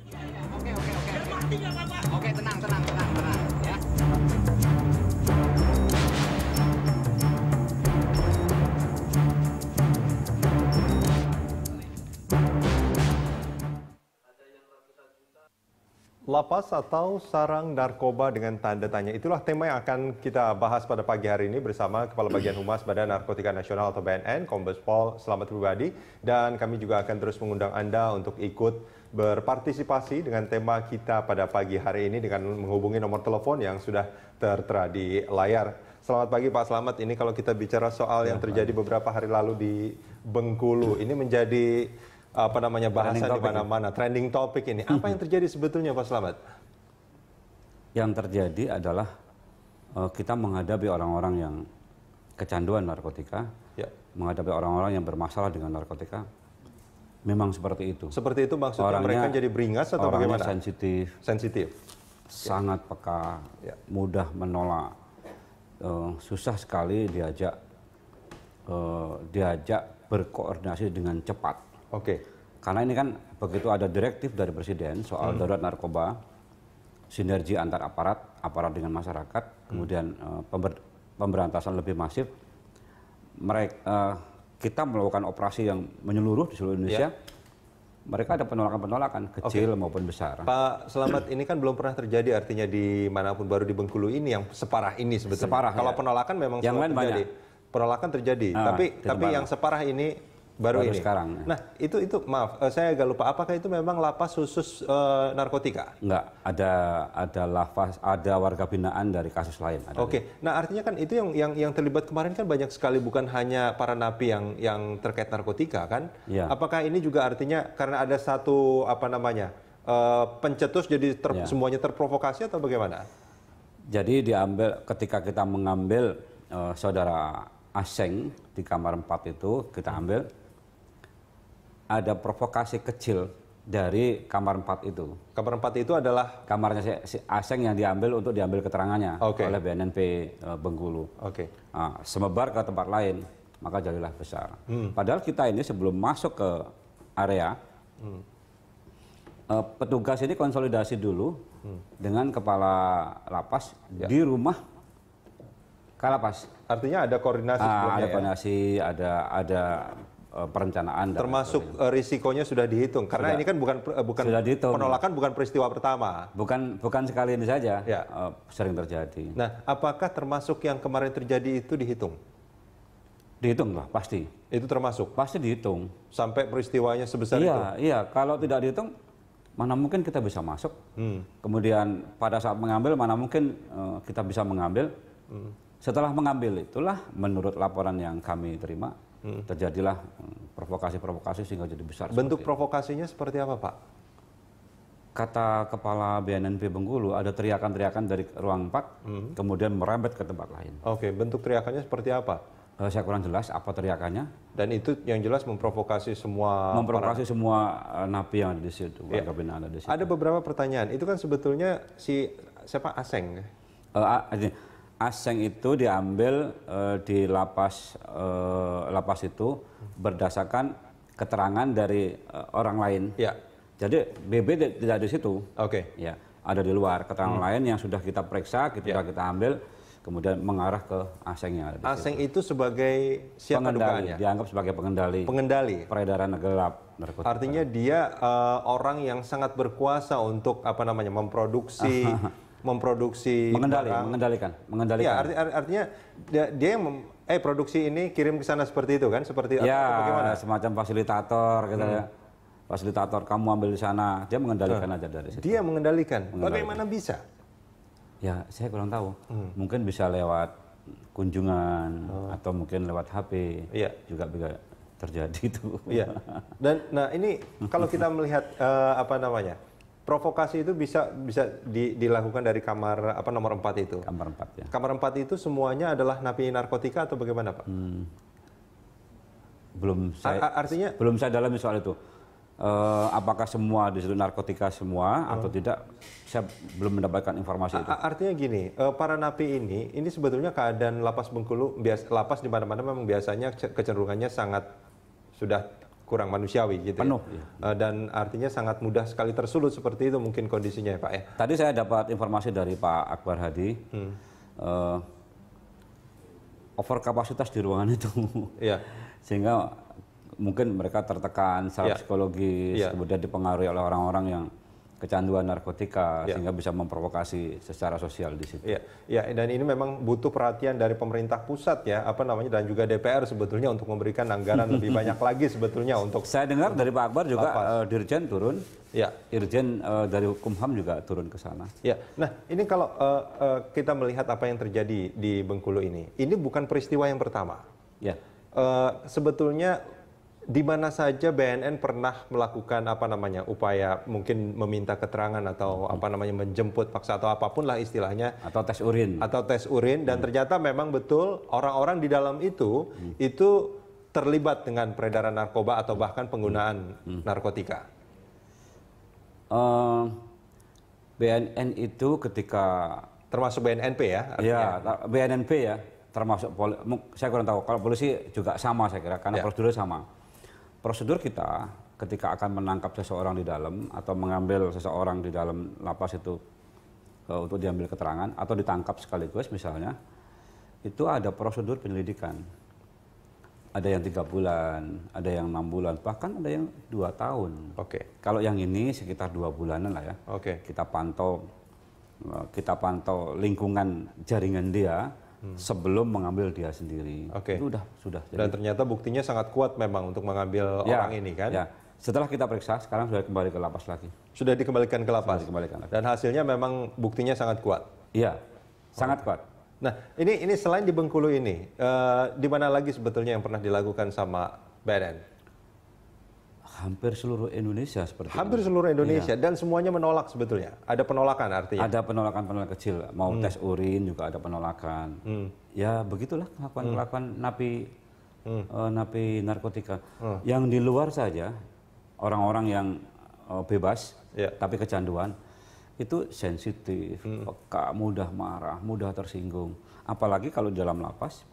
Oke, oke, oke. Biar mati nggak apa-apa. Oke, tenang, tenang, tenang, tenang, ya. Lapas atau sarang narkoba dengan tanda tanya, itulah tema yang akan kita bahas pada pagi hari ini bersama Kepala Bagian Humas Badan Narkotika Nasional atau BNN, Kombes Pol Slamet Pribadi. Dan kami juga akan terus mengundang Anda untuk ikut berpartisipasi dengan tema kita pada pagi hari ini dengan menghubungi nomor telepon yang sudah tertera di layar. Selamat pagi Pak Slamet, ini kalau kita bicara soal yang terjadi beberapa hari lalu di Bengkulu, ini menjadi bahasan di mana-mana, trending topik ini. Apa yang terjadi sebetulnya Pak Slamet? Yang terjadi adalah kita menghadapi orang-orang yang kecanduan narkotika, menghadapi orang-orang yang bermasalah dengan narkotika. Memang seperti itu. Seperti itu maksudnya mereka jadi beringas atau bagaimana? Sensitif. Sensitif. Sangat peka, mudah menolak, susah sekali diajak berkoordinasi dengan cepat. Oke. Karena ini kan begitu ada direktif dari Presiden soal darurat narkoba, sinergi antar aparat dengan masyarakat, kemudian pemberantasan lebih masif. Kita melakukan operasi yang menyeluruh di seluruh Indonesia. Mereka ada penolakan-penolakan kecil maupun besar. Pak Slamet, ini kan belum pernah terjadi artinya di manapun, baru di Bengkulu ini yang separah ini sebetulnya. Separah, kalau penolakan memang yang lain terjadi. Banyak. Penolakan terjadi, tapi yang separah ini baru ini. Sekarang. Nah, itu maaf, saya agak lupa. Apakah itu memang lapas khusus narkotika? Enggak, ada lapas, ada warga binaan dari kasus lain. Oke. Nah, artinya kan itu yang terlibat kemarin kan banyak sekali, bukan hanya para napi yang terkait narkotika kan? Ya. Apakah ini juga artinya karena ada satu pencetus jadi semuanya terprovokasi atau bagaimana? Jadi ketika kita mengambil saudara Aseng di kamar 4 itu, kita ambil, ada provokasi kecil dari kamar 4 itu. Kamar 4 itu adalah kamarnya si Aseng yang diambil keterangannya oleh BNNP Bengkulu. Semebar ke tempat lain, maka jadilah besar. Padahal kita ini sebelum masuk ke area, petugas ini konsolidasi dulu dengan kepala lapas di rumah Kalapas. Artinya ada koordinasi sebelumnya. Ada koordinasi, ada perencanaan. Termasuk risikonya sudah dihitung karena ini kan bukan penolakan, bukan peristiwa pertama. Bukan sekali ini saja, sering terjadi. Nah, apakah termasuk yang kemarin terjadi itu dihitung? Dihitung lah, pasti. Itu termasuk? Pasti dihitung. Sampai peristiwanya sebesar itu? Iya, kalau tidak dihitung, mana mungkin kita bisa masuk. Kemudian pada saat mengambil, mana mungkin kita bisa mengambil. Setelah mengambil itulah, menurut laporan yang kami terima, terjadilah provokasi-provokasi sehingga jadi besar. Bentuk provokasinya seperti apa, Pak? Kata Kepala BNNP Bengkulu, ada teriakan-teriakan dari ruang 4, kemudian merembet ke tempat lain. Oke, bentuk teriakannya seperti apa? Saya kurang jelas apa teriakannya. Dan itu yang jelas memprovokasi semua napi yang ada di situ, warga binaan ada di situ. Ada beberapa pertanyaan. Itu kan sebetulnya siapa Aseng? Aseng itu diambil di lapas itu berdasarkan keterangan dari orang lain. Jadi BB tidak di situ. Ya, ada di luar. Keterangan lain yang sudah kita periksa, kita ambil, kemudian mengarah ke Aseng yang ada di situ. Aseng itu sebagai siapa dugaannya? Dianggap sebagai pengendali. Peredaran gelap narkotika. Artinya dia orang yang sangat berkuasa untuk memproduksi mengendalikan. Ya, artinya dia yang produksi ini kirim ke sana seperti itu kan? Seperti ya, atau bagaimana? Semacam fasilitator gitu ya. Fasilitator, kamu ambil di sana, dia mengendalikan aja dari situ. Dia mengendalikan. Bagaimana bisa? Ya, saya kurang tahu. Mungkin bisa lewat kunjungan atau mungkin lewat HP. Juga bisa terjadi itu. Iya. Dan nah ini kalau kita melihat provokasi itu bisa dilakukan dari kamar nomor 4 itu. Kamar 4 ya. Kamar 4 itu semuanya adalah napi narkotika atau bagaimana, Pak? Belum saya dalami soal itu. Apakah semua di situ narkotika semua atau tidak? Saya belum mendapatkan informasi itu. Artinya gini, para napi ini sebetulnya keadaan lapas Bengkulu, lapas di mana-mana memang biasanya kecenderungannya sangat sudah kurang manusiawi gitu. Penuh. Ya. Dan artinya sangat mudah sekali tersulut seperti itu mungkin kondisinya ya Pak ya. Tadi saya dapat informasi dari Pak Akbar Hadi, over kapasitas di ruangan itu, sehingga mungkin mereka tertekan secara psikologis, kemudian dipengaruhi oleh orang-orang yang kecanduan narkotika, sehingga bisa memprovokasi secara sosial di situ. Dan ini memang butuh perhatian dari pemerintah pusat ya, dan juga DPR sebetulnya untuk memberikan anggaran lebih banyak lagi sebetulnya untuk. Saya dengar dari Pak Akbar juga Dirjen turun, Dirjen dari Hukum HAM juga turun ke sana. Nah ini kalau kita melihat apa yang terjadi di Bengkulu ini bukan peristiwa yang pertama. Sebetulnya di mana saja BNN pernah melakukan upaya mungkin meminta keterangan atau menjemput paksa atau apapun lah istilahnya, atau tes urin dan ternyata memang betul orang-orang di dalam itu terlibat dengan peredaran narkoba atau bahkan penggunaan narkotika. BNN itu ketika termasuk BNNP ya? BNNP ya, termasuk saya kurang tahu. Kalau polisi juga sama saya kira, karena prosedurnya sama. Prosedur kita ketika akan menangkap seseorang di dalam atau mengambil seseorang di dalam lapas itu untuk diambil keterangan atau ditangkap sekaligus misalnya, itu ada prosedur penyelidikan. Ada yang 3 bulan, ada yang 6 bulan, bahkan ada yang 2 tahun. Kalau yang ini sekitar 2 bulanan lah ya. Kita pantau lingkungan jaringan dia sebelum mengambil dia sendiri. Itu sudah. Dan ternyata buktinya sangat kuat memang untuk mengambil orang ini kan? Setelah kita periksa, sekarang sudah kembali ke lapas lagi. Sudah dikembalikan ke lapas? Dan hasilnya memang buktinya sangat kuat? Iya, sangat kuat. Nah, ini selain di Bengkulu ini, di mana lagi sebetulnya yang pernah dilakukan sama BNN? Hampir seluruh Indonesia seperti itu. Hampir seluruh Indonesia dan semuanya menolak sebetulnya. Ada penolakan artinya? Ada penolakan kecil. Mau tes urin juga ada penolakan. Ya begitulah kelakuan napi narkotika. Yang di luar saja orang-orang yang bebas tapi kecanduan itu sensitif, peka, mudah marah, mudah tersinggung. Apalagi kalau di dalam lapas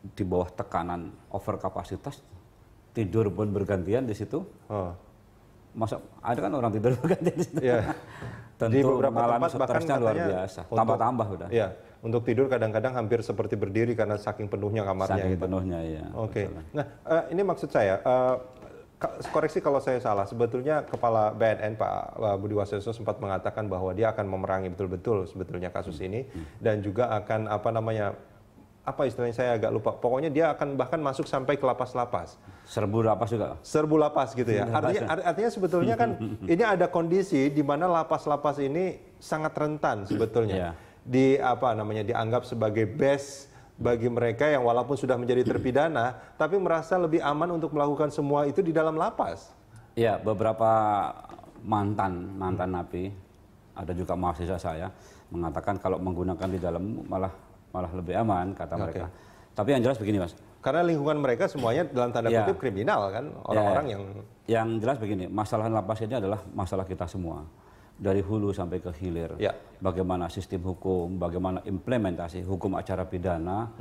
di bawah tekanan over kapasitas, tidur pun bergantian di situ. Masa ada kan orang tidur bergantian di situ. Tentu di beberapa tempat bahkan luar biasa. Tambah-tambah udah. Untuk tidur kadang-kadang hampir seperti berdiri karena saking penuhnya kamarnya. Saking penuhnya ya. Nah, ini maksud saya, koreksi kalau saya salah. Sebetulnya Kepala BNN Pak Budi Waseso sempat mengatakan bahwa dia akan memerangi betul-betul sebetulnya kasus ini dan juga akan apa istilahnya saya agak lupa. Pokoknya dia akan bahkan masuk sampai ke lapas-lapas. Serbu lapas juga. Serbu lapas gitu ya. Artinya sebetulnya kan ini ada kondisi di mana lapas-lapas ini sangat rentan sebetulnya. Dianggap sebagai best bagi mereka yang walaupun sudah menjadi terpidana tapi merasa lebih aman untuk melakukan semua itu di dalam lapas. Ya, beberapa mantan napi, ada juga mahasiswa saya mengatakan kalau menggunakan di dalam malah lebih aman kata mereka. Tapi yang jelas begini Mas. Karena lingkungan mereka semuanya dalam tanda kutip kriminal kan, orang-orang yang jelas begini, masalah lapas ini adalah masalah kita semua. Dari hulu sampai ke hilir. Bagaimana sistem hukum, bagaimana implementasi hukum acara pidana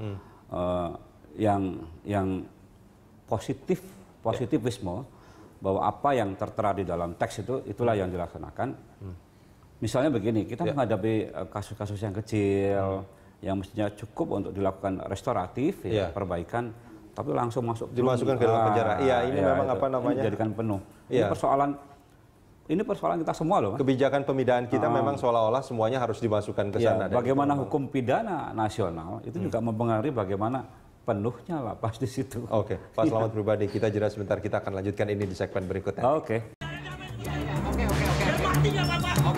yang positivisme bahwa apa yang tertera di dalam teks itu itulah yang dilaksanakan. Misalnya begini, kita menghadapi kasus-kasus yang kecil yang mestinya cukup untuk dilakukan restoratif, perbaikan, tapi langsung dimasukkan ke dalam penjara. Ini memang ini dijadikan penuh. Ini persoalan kita semua loh. Kebijakan pemindahan kita memang seolah-olah semuanya harus dimasukkan ke sana. Bagaimana hukum pidana nasional itu juga mempengaruhi bagaimana penuhnya lapas di situ. Pak Selamat pribadi, kita jeda sebentar, kita akan lanjutkan ini di segmen berikutnya. Oke,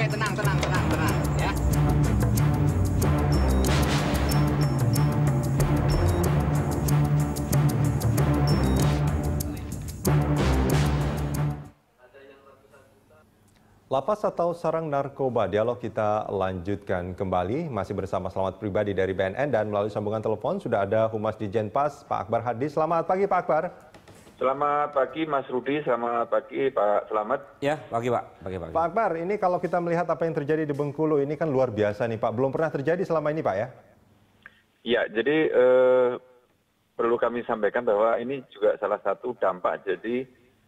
tenang ya. Lapas atau sarang narkoba, dialog kita lanjutkan kembali. Masih bersama Selamat pribadi dari BNN dan melalui sambungan telepon sudah ada Humas Ditjen Pas, Pak Akbar Hadi. Selamat pagi Pak Akbar. Selamat pagi Mas Rudi, selamat pagi Pak Selamat. Ya, pagi Pak. Pak Akbar, ini kalau kita melihat apa yang terjadi di Bengkulu ini kan luar biasa nih Pak. Belum pernah terjadi selama ini Pak ya? Ya, jadi perlu kami sampaikan bahwa ini juga salah satu dampak. Jadi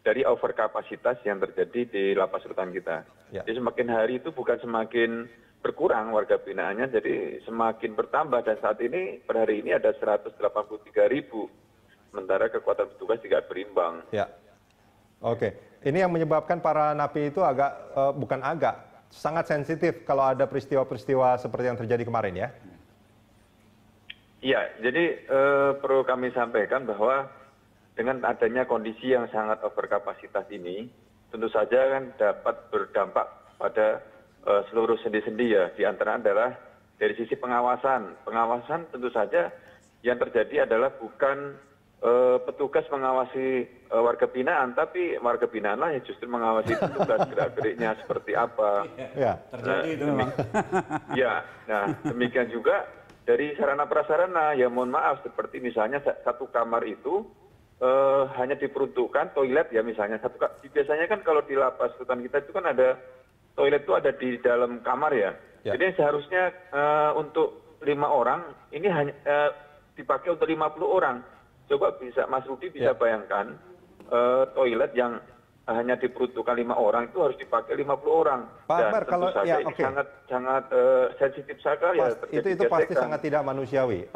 dari overkapasitas yang terjadi di lapas rutan kita. Jadi semakin hari itu bukan semakin berkurang warga binaannya, jadi semakin bertambah, dan saat ini per hari ini ada 183.000, sementara kekuatan petugas tidak berimbang. Ya, oke. Ini yang menyebabkan para napi itu sangat sensitif kalau ada peristiwa-peristiwa seperti yang terjadi kemarin ya? Iya, jadi perlu kami sampaikan bahwa dengan adanya kondisi yang sangat overkapasitas ini, tentu saja kan dapat berdampak pada seluruh sendi-sendi ya. Di antara adalah dari sisi pengawasan. Pengawasan tentu saja yang terjadi adalah bukan petugas mengawasi warga binaan, tapi warga binaan lah yang justru mengawasi petugas gerak-geriknya seperti apa. Ya, terjadi itu memang. Ya, nah demikian juga dari sarana prasarana, ya mohon maaf, seperti misalnya satu kamar itu hanya diperuntukkan toilet ya misalnya. Biasanya kan kalau di lapas rutan kita itu kan ada toilet itu ada di dalam kamar ya. Jadi seharusnya untuk 5 orang, ini hanya dipakai untuk 50 orang. Coba Mas Rudi bisa bayangkan toilet yang hanya diperuntukkan 5 orang itu harus dipakai 50 orang. Pak Akbar, tentu saja ini sangat sensitif sekali ya. Itu pasti sangat tidak manusiawi.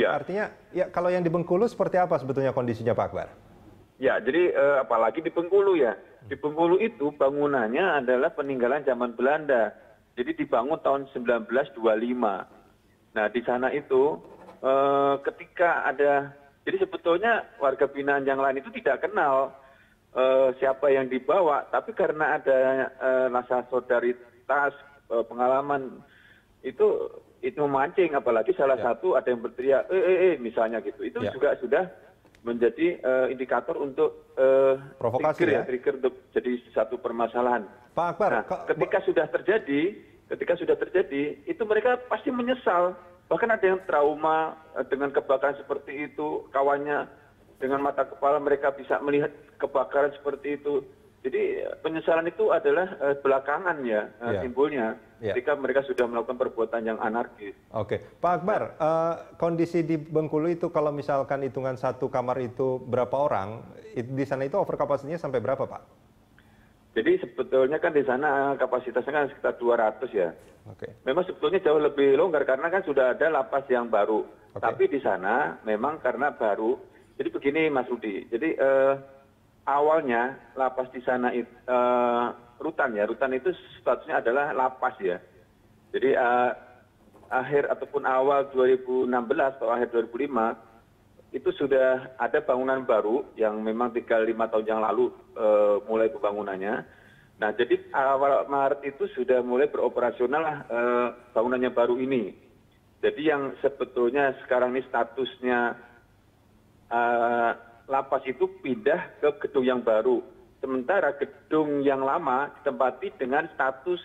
Artinya ya kalau yang di Bengkulu seperti apa sebetulnya kondisinya Pak Akbar? Ya, jadi apalagi di Bengkulu ya. Di Bengkulu itu bangunannya adalah peninggalan zaman Belanda. Jadi dibangun tahun 1925. Nah, di sana itu ketika ada, jadi sebetulnya warga binaan yang lain itu tidak kenal siapa yang dibawa, tapi karena ada rasa solidaritas, pengalaman itu memancing, apalagi salah satu ada yang berteriak misalnya gitu. Itu juga sudah menjadi indikator untuk provokasi trigger untuk jadi satu permasalahan. Pak Akbar, nah, ketika sudah terjadi itu mereka pasti menyesal. Bahkan ada yang trauma dengan kebakaran seperti itu, kawannya dengan mata kepala mereka bisa melihat kebakaran seperti itu. Jadi penyesalan itu adalah belakangan ya timbulnya ketika mereka sudah melakukan perbuatan yang anarkis. Oke, Pak Akbar, kondisi di Bengkulu itu kalau misalkan hitungan satu kamar itu berapa orang, di sana itu overkapasitasnya sampai berapa Pak? Jadi sebetulnya kan di sana kapasitasnya kan sekitar 200 ya. Oke. Memang sebetulnya jauh lebih longgar karena kan sudah ada lapas yang baru. Tapi di sana memang karena baru. Jadi begini Mas Rudi, jadi awalnya lapas di sana rutan itu statusnya adalah lapas ya. Jadi akhir ataupun awal 2016 atau akhir 2005 itu sudah ada bangunan baru yang memang tinggal 5 tahun yang lalu mulai pembangunannya. Nah jadi awal Maret itu sudah mulai beroperasional bangunannya baru ini. Jadi yang sebetulnya sekarang ini statusnya lapas itu pindah ke gedung yang baru. Sementara gedung yang lama ditempati dengan status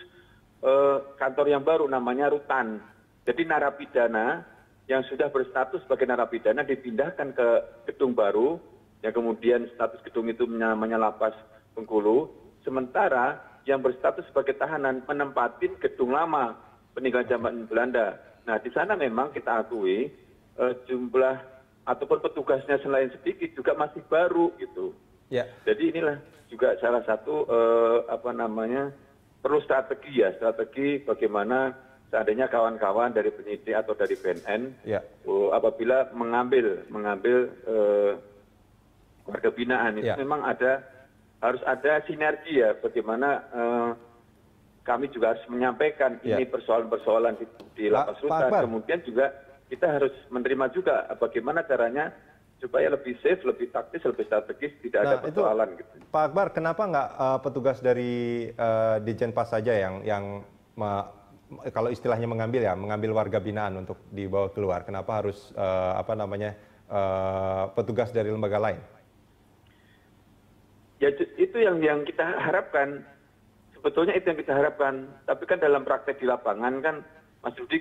kantor yang baru namanya rutan. Jadi narapidana yang sudah berstatus sebagai narapidana dipindahkan ke gedung baru, yang kemudian status gedung itu namanya lapas Bengkulu. Sementara yang berstatus sebagai tahanan menempatin gedung lama peninggalan zaman Belanda. Nah di sana memang kita akui jumlah ataupun petugasnya selain sedikit juga masih baru gitu. Ya. Jadi inilah juga salah satu perlu strategi bagaimana seandainya kawan-kawan dari penyidik atau dari BNN apabila mengambil warga binaan itu memang harus ada sinergi ya, bagaimana kami juga harus menyampaikan ini persoalan-persoalan di lapas rutan, kemudian juga kita harus menerima juga bagaimana caranya supaya lebih safe, lebih taktis, lebih strategis, tidak ada persoalan gitu. Pak Akbar, kenapa nggak petugas dari Ditjenpas saja yang kalau istilahnya mengambil warga binaan untuk dibawa keluar? Kenapa harus petugas dari lembaga lain? Ya itu yang kita harapkan. Sebetulnya itu yang kita harapkan. Tapi kan dalam praktek di lapangan kan Mas Rudi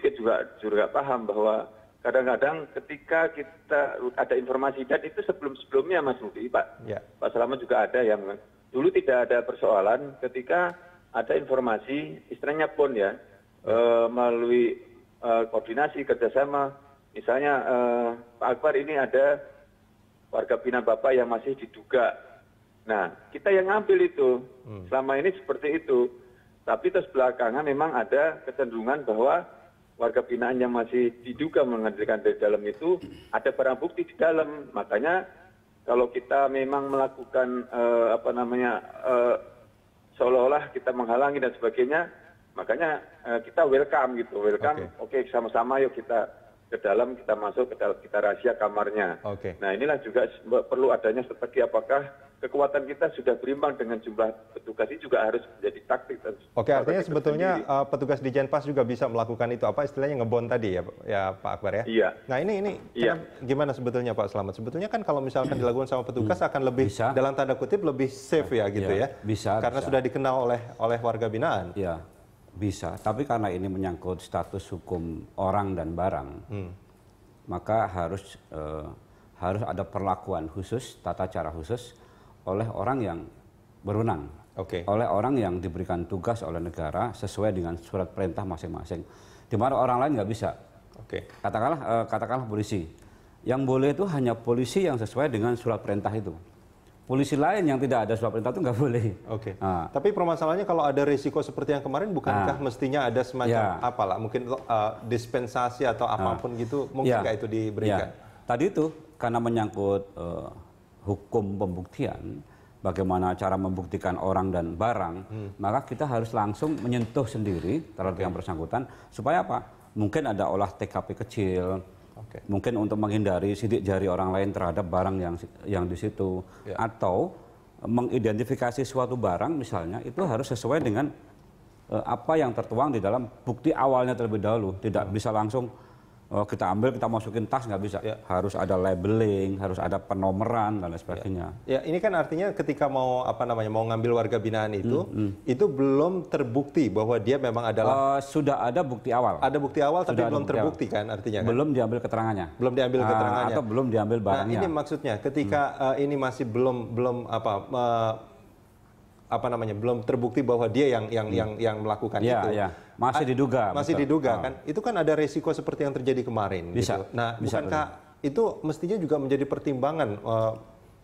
juga paham bahwa kadang-kadang ketika kita ada informasi, dan itu sebelum-sebelumnya Mas Rudi, Pak Selamat juga ada yang dulu tidak ada persoalan ketika ada informasi, istilahnya PON ya, melalui koordinasi kerjasama, misalnya Pak Akbar ini ada warga binaan Bapak yang masih diduga Nah, kita yang ngambil itu. Selama ini seperti itu. Tapi terus belakangan memang ada kecenderungan bahwa warga binaan yang masih diduga mengambilkan dari dalam itu ada barang bukti di dalam. Makanya kalau kita memang melakukan seolah-olah kita menghalangi dan sebagainya, makanya kita welcome gitu, welcome. Oke, sama-sama yuk kita ke dalam, kita masuk ke dalam, kita rahasia kamarnya. Nah, inilah juga perlu adanya strategi, apakah kekuatan kita sudah berimbang dengan jumlah petugas, ini juga harus menjadi taktik. Artinya sebetulnya petugas di Jenpas juga bisa melakukan itu, apa istilahnya ngebon tadi ya Pak Akbar ya? Iya. Nah ini gimana sebetulnya Pak Slamet? Sebetulnya kan kalau misalkan dilakukan sama petugas akan lebih dalam tanda kutip lebih safe ya gitu ya? Karena sudah dikenal oleh warga binaan. Iya, bisa. Tapi karena ini menyangkut status hukum orang dan barang, maka harus ada perlakuan khusus, tata cara khusus oleh orang yang berwenang, oleh orang yang diberikan tugas oleh negara sesuai dengan surat perintah masing-masing. Di mana orang lain nggak bisa. Katakanlah polisi. Yang boleh itu hanya polisi yang sesuai dengan surat perintah itu. Polisi lain yang tidak ada surat perintah itu nggak boleh. Nah. Tapi permasalahannya kalau ada risiko seperti yang kemarin, bukankah mestinya ada semacam apalah, mungkin dispensasi atau apapun gitu, mungkin nggak itu diberikan? Tadi itu karena menyangkut hukum pembuktian, bagaimana cara membuktikan orang dan barang, maka kita harus langsung menyentuh sendiri terhadap yang bersangkutan, supaya apa? Mungkin ada olah TKP kecil, mungkin untuk menghindari sidik jari orang lain terhadap barang yang di situ, atau mengidentifikasi suatu barang misalnya, itu harus sesuai dengan apa yang tertuang di dalam bukti awalnya terlebih dahulu, tidak bisa langsung kita ambil, kita masukin tas, nggak bisa. Harus ada labeling, harus ada penomeran dan lain sebagainya. Ya, ini kan artinya ketika mau ngambil warga binaan itu belum terbukti bahwa dia memang adalah sudah ada bukti awal. Ada bukti awal tapi belum terbukti kan artinya kan? Belum diambil keterangannya. Belum diambil keterangannya. Atau belum diambil barangnya. Nah, ini maksudnya ketika ini masih belum terbukti bahwa dia yang melakukan itu. Masih diduga. Masih diduga kan. Itu kan ada resiko seperti yang terjadi kemarin. Bisa. Gitu. Nah, bukankah itu mestinya juga menjadi pertimbangan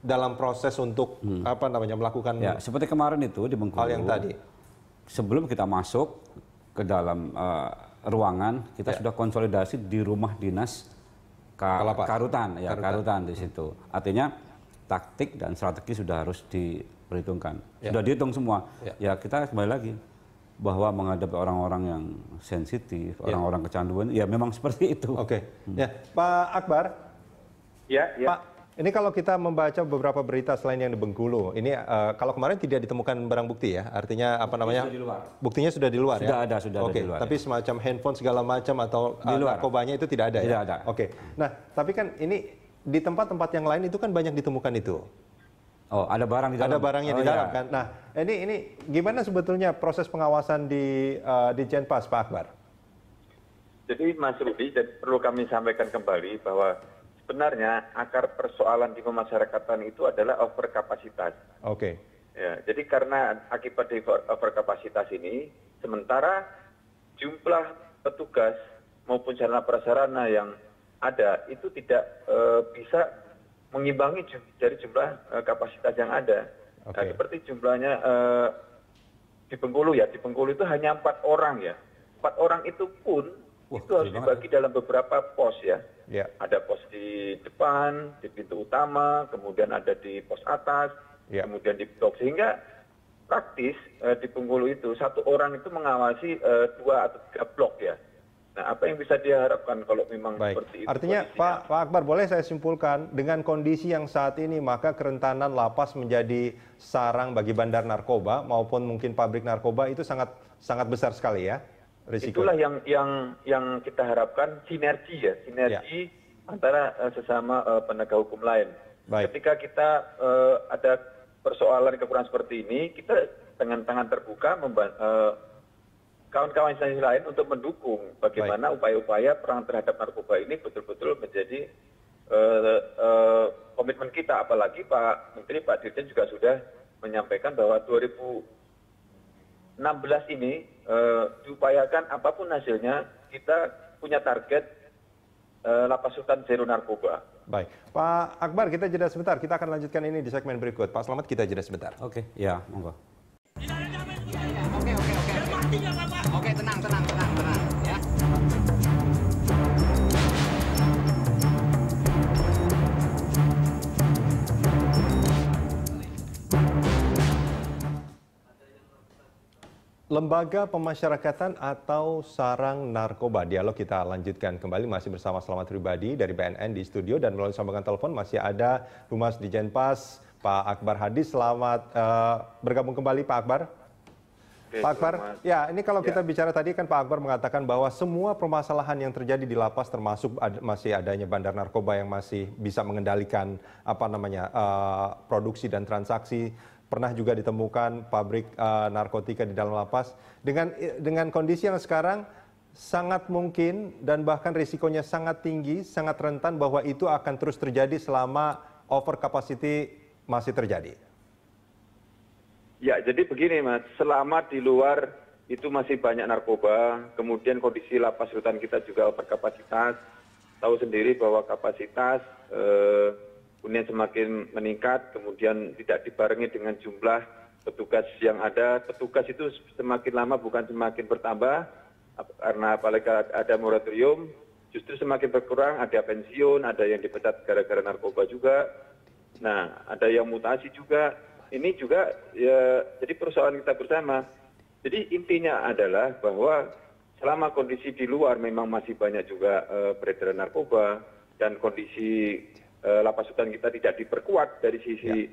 dalam proses untuk melakukan seperti kemarin itu di Bengkulu. Hal yang tadi. Sebelum kita masuk ke dalam ruangan, kita sudah konsolidasi di rumah dinas Karutan, Karutan di situ. Artinya taktik dan strategi sudah harus diperhitungkan. Sudah dihitung semua. Ya kita kembali lagi bahwa menghadapi orang-orang yang sensitif, orang-orang kecanduan, ya memang seperti itu. Ya, Pak Akbar. Ya. Pak, ini kalau kita membaca beberapa berita selain yang di Bengkulu, ini kalau kemarin tidak ditemukan barang bukti ya, artinya buktinya sudah di luar ya? Sudah ada di luar. Tapi semacam handphone segala macam atau narkobanya itu tidak ada ya? Tidak ada. Nah, tapi kan ini di tempat-tempat yang lain itu kan banyak ditemukan itu. Ada barang di dalam. Ada barangnya di dalam kan. Nah, ini gimana sebetulnya proses pengawasan di Jenpas, Pak Akbar? Jadi Mas Rudi, perlu kami sampaikan kembali bahwa sebenarnya akar persoalan di pemasyarakatan itu adalah overkapasitas. Ya, jadi karena akibat dari overkapasitas ini, sementara jumlah petugas maupun sarana prasarana yang ada itu tidak bisa mengimbangi dari jumlah kapasitas yang ada. Nah, seperti jumlahnya di Bengkulu ya, di Bengkulu itu hanya 4 orang ya. 4 orang itu pun itu harus dibagi dalam beberapa pos ya. Ada pos di depan, di pintu utama, kemudian ada di pos atas, kemudian di blok, sehingga praktis di Bengkulu itu 1 orang itu mengawasi 2 atau 3 blok ya. Nah, apa yang bisa diharapkan kalau memang seperti itu? Artinya, Pak Akbar, boleh saya simpulkan, dengan kondisi yang saat ini, maka kerentanan lapas menjadi sarang bagi bandar narkoba maupun mungkin pabrik narkoba itu sangat besar sekali ya, risiko. Itulah yang kita harapkan, sinergi antara sesama penegak hukum lain. Ketika kita ada persoalan kekurangan seperti ini, kita dengan tangan terbuka kawan-kawan instansi lain untuk mendukung bagaimana upaya-upaya perang terhadap narkoba ini betul-betul menjadi komitmen kita. Apalagi Pak Menteri, Pak Dirjen juga sudah menyampaikan bahwa 2016 ini diupayakan apapun hasilnya, kita punya target lapas Rutan zero narkoba. Baik, Pak Akbar, kita jeda sebentar. Kita akan lanjutkan ini di segmen berikut. Pak Slamet, kita jeda sebentar. Oke, ya, monggo. Oke, tenang ya. Lembaga Pemasyarakatan atau Sarang Narkoba. Dialog kita lanjutkan kembali masih bersama Selamat Pribadi dari BNN di studio, dan melalui sambungan telepon masih ada Humas Dijenpas Pak Akbar Hadi. Selamat bergabung kembali Pak Akbar. Oke, Pak Akbar, selamat. ya ini kalau kita bicara tadi kan Pak Akbar mengatakan bahwa semua permasalahan yang terjadi di lapas termasuk masih adanya bandar narkoba yang masih bisa mengendalikan produksi dan transaksi. Pernah juga ditemukan pabrik narkotika di dalam lapas. Dengan kondisi yang sekarang sangat mungkin dan bahkan risikonya sangat tinggi, sangat rentan bahwa itu akan terus terjadi selama over capacity masih terjadi. Ya, jadi begini Mas, selama di luar itu masih banyak narkoba, kemudian kondisi lapas rutan kita juga over kapasitas, tahu sendiri bahwa kapasitas kemudian semakin meningkat, kemudian tidak dibarengi dengan jumlah petugas yang ada. Petugas itu semakin lama bukan semakin bertambah, karena apalagi ada moratorium, justru semakin berkurang, ada pensiun, ada yang dipecat gara-gara narkoba juga. Nah, ada yang mutasi juga. Ini juga ya, jadi persoalan kita bersama. Jadi intinya adalah bahwa selama kondisi di luar memang masih banyak juga peredaran narkoba, dan kondisi lapas rutan kita tidak diperkuat dari sisi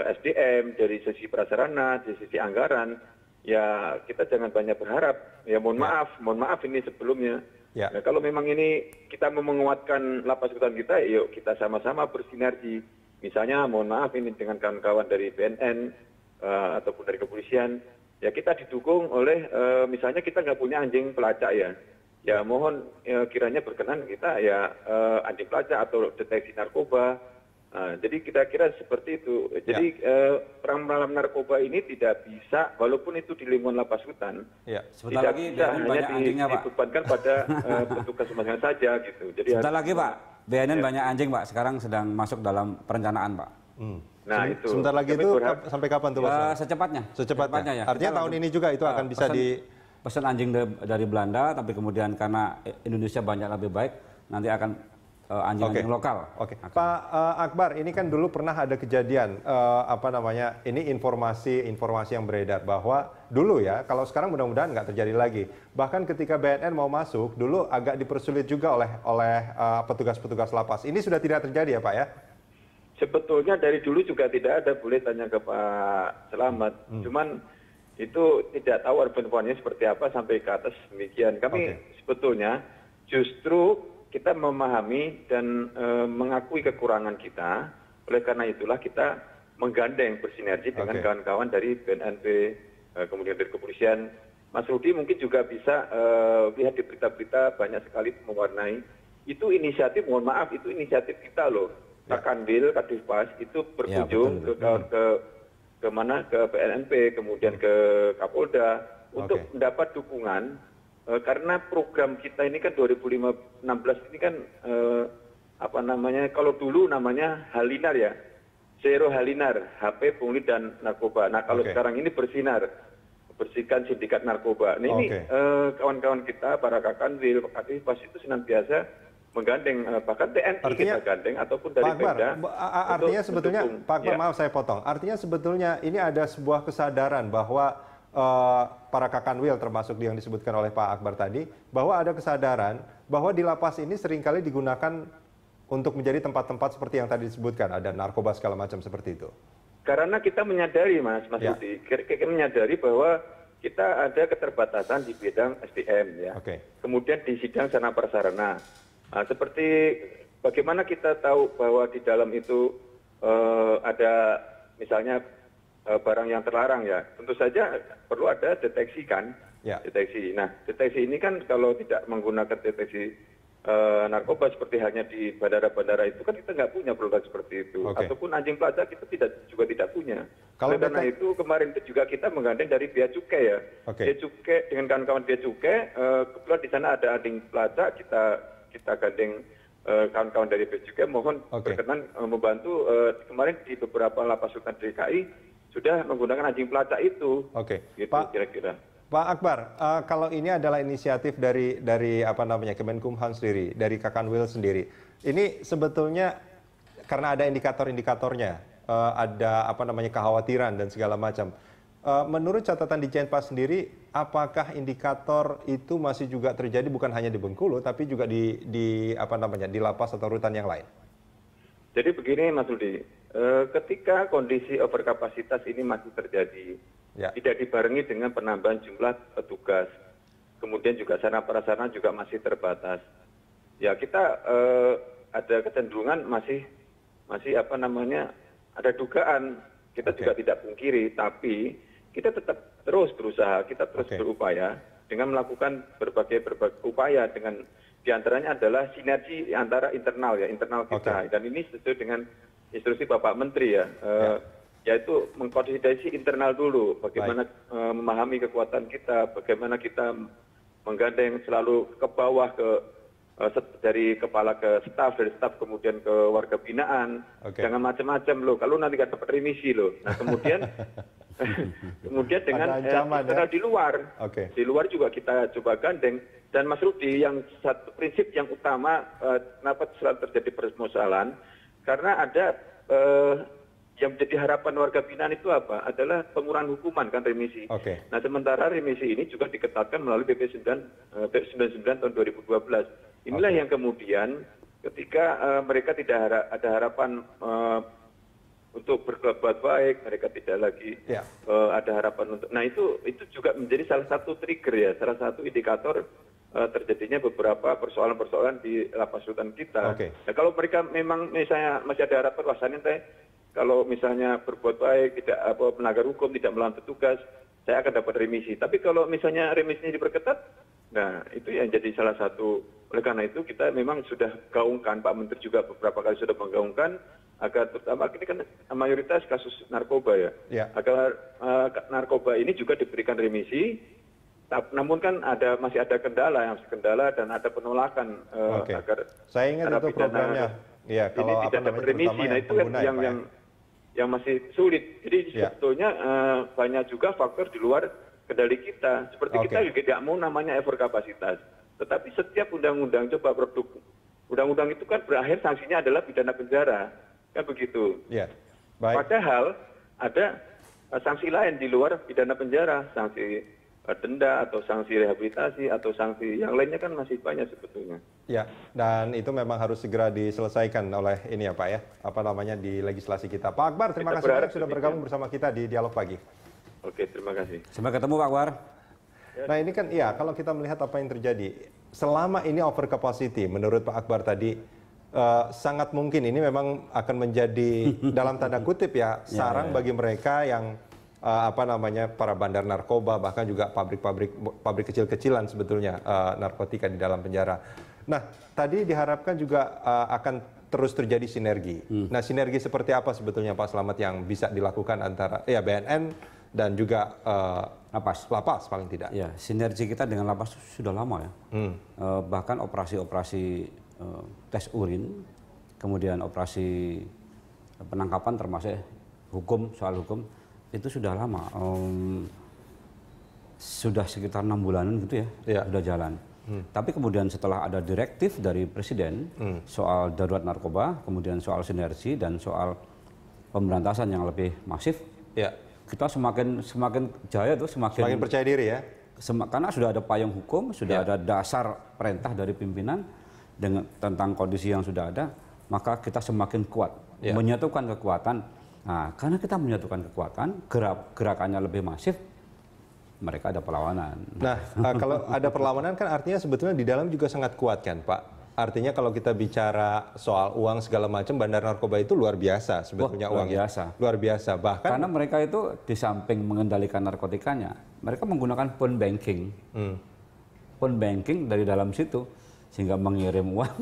SDM, dari sisi prasarana, dari sisi anggaran, ya kita jangan banyak berharap. Ya mohon maaf ini sebelumnya. Nah, kalau memang ini kita mau menguatkan lapas rutan kita, yuk kita sama-sama bersinergi. Misalnya mohon maaf ini dengan kawan-kawan dari BNN ataupun dari kepolisian, ya kita didukung oleh misalnya kita nggak punya anjing pelacak ya. Ya mohon kiranya berkenan kita ya anjing pelacak atau deteksi narkoba. Jadi kita kira seperti itu. Jadi perang melawan narkoba ini tidak bisa, walaupun itu di lingkungan lapas rutan, Sebentar tidak lagi bisa BNN hanya banyak anjingnya, Pak. dibebankan pada petugas rumahnya saja gitu. Jadi Sebentar lagi Pak, BNN banyak anjing Pak, sekarang sedang masuk dalam perencanaan Pak. Nah itu. Sebentar lagi Kami itu berharap- sampai kapan tuh Pak Slamet? Secepatnya. Secepatnya. ya. Artinya Kita tahun ini juga itu akan bisa pesan anjing dari Belanda, tapi kemudian karena Indonesia banyak lebih baik, nanti akan anjing-anjing lokal. Oke. Pak Akbar, ini kan dulu pernah ada kejadian ini informasi yang beredar bahwa dulu ya, kalau sekarang mudah-mudahan nggak terjadi lagi. Bahkan ketika BNN mau masuk, dulu agak dipersulit juga oleh petugas-petugas lapas. Ini sudah tidak terjadi ya Pak ya? Sebetulnya dari dulu juga tidak ada, boleh tanya ke Pak Selamat. Cuman itu tidak tahu argumennya seperti apa sampai ke atas demikian. Kami sebetulnya justru kita memahami dan mengakui kekurangan kita. Oleh karena itulah kita menggandeng bersinergi dengan kawan-kawan dari BNNP, kemudian dari kepolisian. Mas Rudi mungkin juga bisa lihat di berita-berita banyak sekali mewarnai. Itu inisiatif, mohon maaf, itu inisiatif kita loh. Pak Kanwil, Kadifpas itu berkunjung ke mana, ke BNNP, kemudian ke Kapolda untuk mendapat dukungan karena program kita ini kan 2016 ini kan kalau dulu namanya Halinar ya, Zero Halinar, HP, pungli dan narkoba. Nah kalau sekarang ini bersinar, bersihkan sindikat narkoba. Nah ini kawan-kawan kita, para Kakanwil, Pak Kadifpas itu senantiasa menggandeng, bahkan TNI kita gandeng ataupun dari Pemda. Artinya sebetulnya, Pak Akbar, maaf saya potong. Artinya sebetulnya ini ada sebuah kesadaran bahwa para Kakanwil termasuk yang disebutkan oleh Pak Akbar tadi, bahwa ada kesadaran bahwa di lapas ini seringkali digunakan untuk menjadi tempat-tempat seperti yang tadi disebutkan, ada narkoba segala macam seperti itu. Karena kita menyadari, Mas Budi, kita menyadari bahwa kita ada keterbatasan di bidang SDM ya. Kemudian di sidang sarana prasarana. Nah, seperti bagaimana kita tahu bahwa di dalam itu ada misalnya barang yang terlarang ya, tentu saja perlu ada deteksi kan, deteksi. Nah, deteksi ini kan kalau tidak menggunakan deteksi narkoba seperti hanya di bandara-bandara itu kan kita nggak punya produk seperti itu, ataupun anjing pelacak kita juga tidak punya. Karena itu kemarin itu juga kita menggandeng dari Bea Cukai ya, Bea Cukai dengan kawan-kawan Bea Cukai, kebetulan di sana ada anjing pelacak, kita gandeng kawan-kawan dari Bea Cukai mohon berkenan membantu kemarin di beberapa lapas rutan DKI sudah menggunakan anjing pelacak itu. Gitu, kira-kira. Pak Akbar, kalau ini adalah inisiatif dari apa namanya Kemenkumham sendiri, dari Kakanwil sendiri, ini sebetulnya karena ada indikator-indikatornya, ada apa namanya kekhawatiran dan segala macam. Menurut catatan di Jenpas sendiri, apakah indikator itu masih juga terjadi bukan hanya di Bengkulu, tapi juga di apa namanya di lapas atau rutan yang lain? Jadi begini Mas Rudi, ketika kondisi overkapasitas ini masih terjadi, tidak dibarengi dengan penambahan jumlah petugas, kemudian juga sarana prasarana juga masih terbatas. Ya kita ada kecenderungan masih apa namanya ada dugaan, kita juga tidak pungkiri, tapi kita tetap terus berusaha, kita terus berupaya dengan melakukan berbagai upaya dengan diantaranya adalah sinergi antara internal kita dan ini sesuai dengan instruksi Bapak Menteri yaitu mengkoordinasi internal dulu, bagaimana memahami kekuatan kita, bagaimana kita menggandeng selalu ke bawah dari kepala ke staf, dari staf kemudian ke warga binaan, jangan macam-macam loh, kalau nanti nggak dapat remisi loh. Nah kemudian dengan internal di luar juga kita coba gandeng. Dan Mas Rudi, yang satu prinsip yang utama kenapa selalu terjadi permasalahan, karena ada yang menjadi harapan warga binaan itu apa? Adalah pengurangan hukuman kan remisi. Nah sementara remisi ini juga diketatkan melalui PP 99 tahun 2012. Inilah yang kemudian ketika mereka tidak ada harapan untuk berbuat baik, mereka tidak lagi ada harapan untuk. Nah itu juga menjadi salah satu trigger ya, salah satu indikator terjadinya beberapa persoalan-persoalan di lapas rutan kita. Nah kalau mereka memang misalnya masih ada harapan, rasanya kalau misalnya berbuat baik, tidak melanggar hukum, tidak melawan petugas, saya akan dapat remisi. Tapi kalau misalnya remisinya diperketat, nah itu yang jadi salah satu. Oleh karena itu kita memang sudah gaungkan, Pak Menteri juga beberapa kali sudah menggaungkan agar terutama ini kan mayoritas kasus narkoba agar narkoba ini juga diberikan remisi. Namun kan masih ada kendala dan ada penolakan agar saya ingat itu programnya. Ini tidak dapat remisi. Nah itu kan yang masih sulit. Jadi sebetulnya banyak juga faktor di luar kendali kita. Seperti kita juga tidak mau namanya overkapasitas. Tetapi setiap undang-undang coba produk undang-undang itu kan berakhir sanksinya adalah pidana penjara, kan begitu. Padahal ada sanksi lain di luar pidana penjara, sanksi denda atau sanksi rehabilitasi atau sanksi yang lainnya kan masih banyak sebetulnya. Ya, dan itu memang harus segera diselesaikan oleh ini ya Pak ya, apa namanya di legislasi kita. Pak Akbar, terima kasih banyak sudah bergabung bersama kita di Dialog Pagi. Oke, terima kasih. Sampai ketemu Pak Akbar. Nah ini kan ya kalau kita melihat apa yang terjadi selama ini over capacity menurut Pak Akbar tadi sangat mungkin ini memang akan menjadi dalam tanda kutip ya sarang bagi mereka yang apa namanya para bandar narkoba bahkan juga pabrik kecil-kecilan sebetulnya narkotika di dalam penjara. Nah tadi diharapkan juga akan terus terjadi sinergi. Nah sinergi seperti apa sebetulnya Pak Slamet yang bisa dilakukan antara BNN dan juga lapas paling tidak. Ya, sinergi kita dengan lapas sudah lama ya. Bahkan operasi-operasi tes urin, kemudian operasi penangkapan termasuk soal hukum itu sudah lama. Sudah sekitar 6 bulanan gitu ya, sudah jalan. Tapi kemudian setelah ada direktif dari Presiden soal darurat narkoba, kemudian soal sinergi dan soal pemberantasan yang lebih masif, kita semakin jaya tuh semakin percaya diri ya. Karena sudah ada payung hukum, sudah ada dasar perintah dari pimpinan tentang kondisi yang sudah ada, maka kita semakin kuat menyatukan kekuatan. Nah, karena kita menyatukan kekuatan, gerakannya lebih masif, mereka ada perlawanan. Nah, kalau ada perlawanan kan artinya sebetulnya di dalam juga sangat kuat kan, Pak? Artinya kalau kita bicara soal uang segala macam, bandar narkoba itu luar biasa sebetulnya uangnya. Luar biasa. Bahkan karena mereka itu di samping mengendalikan narkotikanya, mereka menggunakan phone banking. Phone banking dari dalam situ sehingga mengirim uang,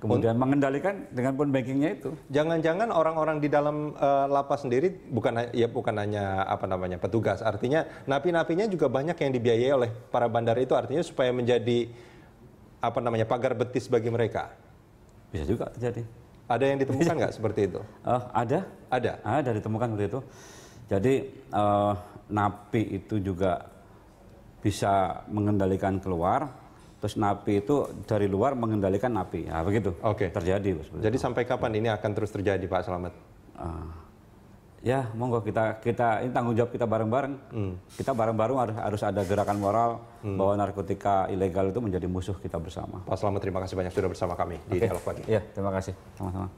kemudian mengendalikan dengan phone bankingnya itu. Jangan-jangan orang-orang di dalam lapas sendiri bukan hanya apa namanya petugas, artinya napi-napinya juga banyak yang dibiayai oleh para bandar itu, artinya supaya menjadi apa namanya pagar betis bagi mereka. Bisa juga terjadi. Ada yang ditemukan nggak seperti itu? Ada. Ada ditemukan seperti itu. Jadi napi itu juga bisa mengendalikan keluar, terus napi itu dari luar mengendalikan napi. Nah, begitu. Oke. Terjadi. Jadi sampai kapan ini akan terus terjadi, Pak Slamet? Ya, monggo kita ini tanggung jawab kita bareng-bareng. Kita bareng-bareng harus ada gerakan moral bahwa narkotika ilegal itu menjadi musuh kita bersama. Pak Slamet, terima kasih banyak sudah bersama kami di Dialog Pagi. Iya, terima kasih. Sama-sama.